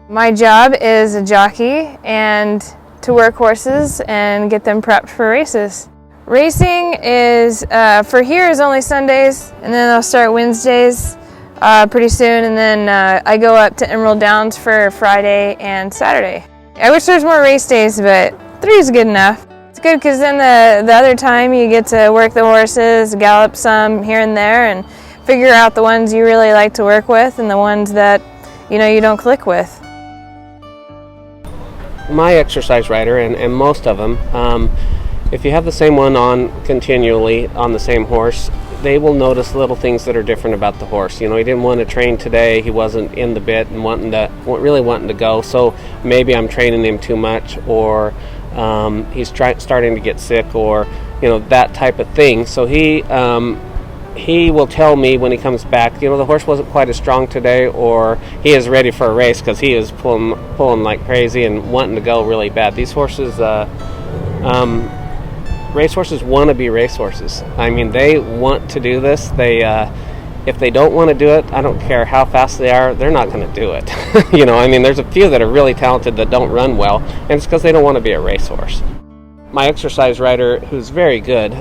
My job is a jockey and to work horses and get them prepped for races. Racing is, for here, is only Sundays, and then I'll start Wednesdays pretty soon, and then I go up to Emerald Downs for Friday and Saturday. I wish there was more race days, but 3 is good enough. It's good because then the other time you get to work the horses, gallop some here and there, and figure out the ones you really like to work with and the ones that you don't click with. My exercise rider, and most of them, if you have the same one on continually on the same horse, they will notice little things that are different about the horse. He didn't want to train today, he wasn't in the bit and really wanting to go, so maybe I'm training him too much, or he's starting to get sick, or that type of thing. So he will tell me when he comes back, the horse wasn't quite as strong today, or he is ready for a race because he is pulling like crazy and wanting to go really bad. These horses, racehorses want to be racehorses. I mean, they want to do this. If they don't want to do it, I don't care how fast they are, they're not going to do it. There's a few that are really talented that don't run well, and it's because they don't want to be a racehorse. My exercise rider, who's very good,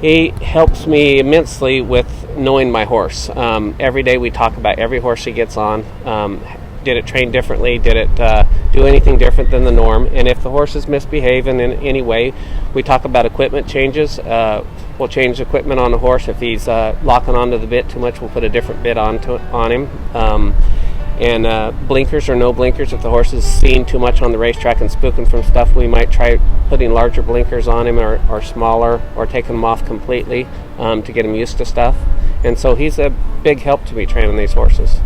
he helps me immensely with knowing my horse. Every day we talk about every horse he gets on. Did it train differently? Did it do anything different than the norm? And if the horse is misbehaving in any way, we talk about equipment changes. We'll change equipment on the horse. If he's locking onto the bit too much, we'll put a different bit on him. And blinkers or no blinkers. If the horse is seeing too much on the racetrack and spooking from stuff, we might try putting larger blinkers on him, or smaller, or taking them off completely to get him used to stuff. And so he's a big help to me training these horses.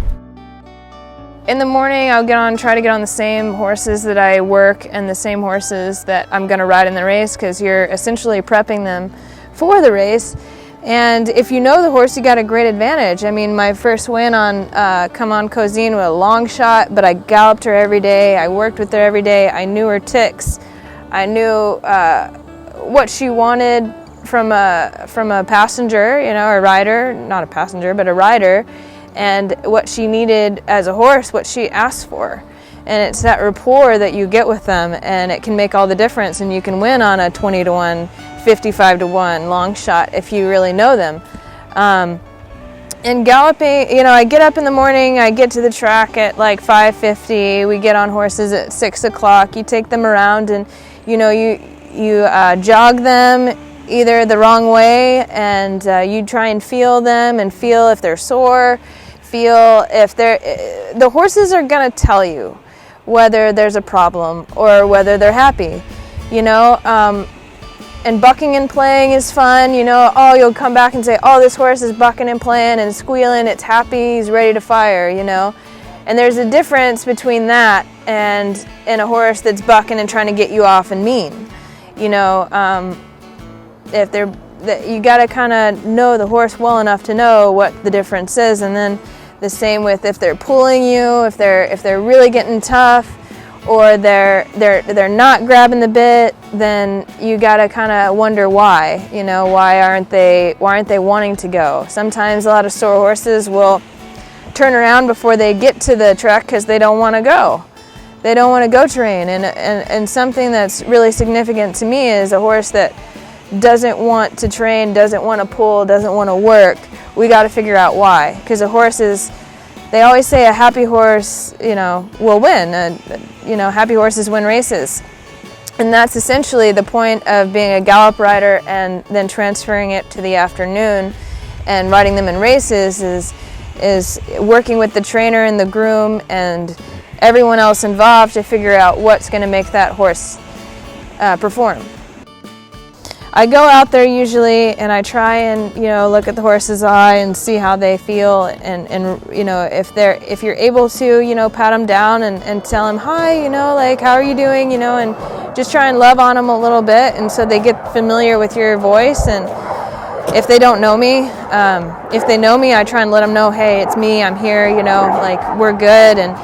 In the morning, I'll try to get on the same horses that I work and the same horses that I'm going to ride in the race, because you're essentially prepping them for the race. And if you know the horse, you got a great advantage. My first win on Come On Cosine was a long shot, but I galloped her every day. I worked with her every day. I knew her ticks. I knew what she wanted from a passenger, a rider, not a passenger, but a rider, and what she needed as a horse, what she asked for. And it's that rapport that you get with them, and it can make all the difference, and you can win on a 20-1, 55-1 long shot if you really know them. And galloping, I get up in the morning, I get to the track at like 5:50, we get on horses at 6 o'clock, you take them around, and you jog them either the wrong way, and you try and feel them and feel if they're sore, feel if the horses are going to tell you whether there's a problem or whether they're happy, and bucking and playing is fun, you'll come back and say, oh, this horse is bucking and playing and squealing, it's happy, he's ready to fire, and there's a difference between that and a horse that's bucking and trying to get you off and mean, if you got to kind of know the horse well enough to know what the difference is. And then the same with if they're pulling you, if they're really getting tough, or they're not grabbing the bit, then you got to kind of wonder why. Why aren't they wanting to go? Sometimes a lot of sore horses will turn around before they get to the track because they don't want to go. They don't want to go train. And something that's really significant to me is a horse that doesn't want to train, doesn't want to pull, doesn't want to work. We got to figure out why. Because they always say a happy horse, will win. Happy horses win races. And that's essentially the point of being a gallop rider and then transferring it to the afternoon and riding them in races is working with the trainer and the groom and everyone else involved to figure out what's going to make that horse perform. I go out there usually and I try and look at the horse's eye and see how they feel, and if you're able to pat them down and tell them hi, how are you doing, and just try and love on them a little bit, and so they get familiar with your voice. And if they don't know me, if they know me, I try and let them know, hey, it's me, I'm here, we're good. And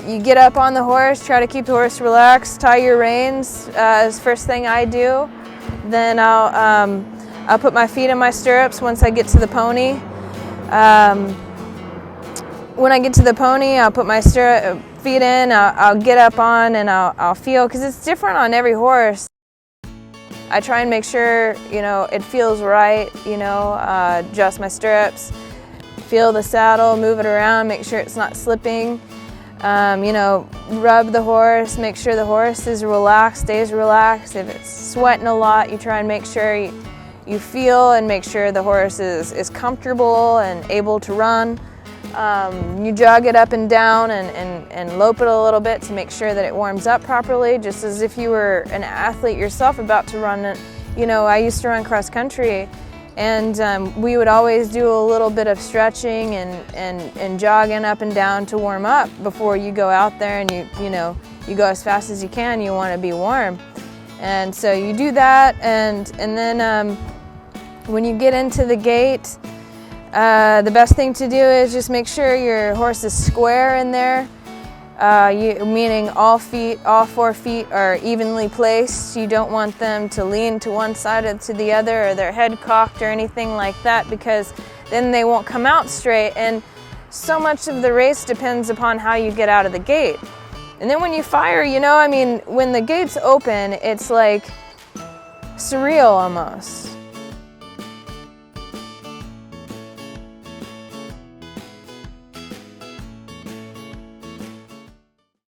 you get up on the horse, try to keep the horse relaxed, tie your reins is the first thing I do. Then I'll put my feet in my stirrups once I get to the pony. when I get to the pony, I'll put my feet in, I'll get up on, and I'll feel, because it's different on every horse. I try and make sure, you know, it feels right, you know, adjust my stirrups, feel the saddle, move it around, make sure it's not slipping. You know, rub the horse, make sure the horse is relaxed, stays relaxed. If it's sweating a lot, you try and make sure you feel and make sure the horse is comfortable and able to run. You jog it up and down and lope it a little bit to make sure that it warms up properly, just as if you were an athlete yourself about to run it. You know, I used to run cross country, and we would always do a little bit of stretching and jogging up and down to warm up before you go out there, and you know, you go as fast as you can, you want to be warm. And so you do that, and then when you get into the gate, the best thing to do is just make sure your horse is square in there, meaning all 4 feet are evenly placed. You don't want them to lean to one side or to the other, or their head cocked or anything like that, because then they won't come out straight. And so much of the race depends upon how you get out of the gate. And then when you fire, you know, I mean, when the gate's open, it's like surreal almost.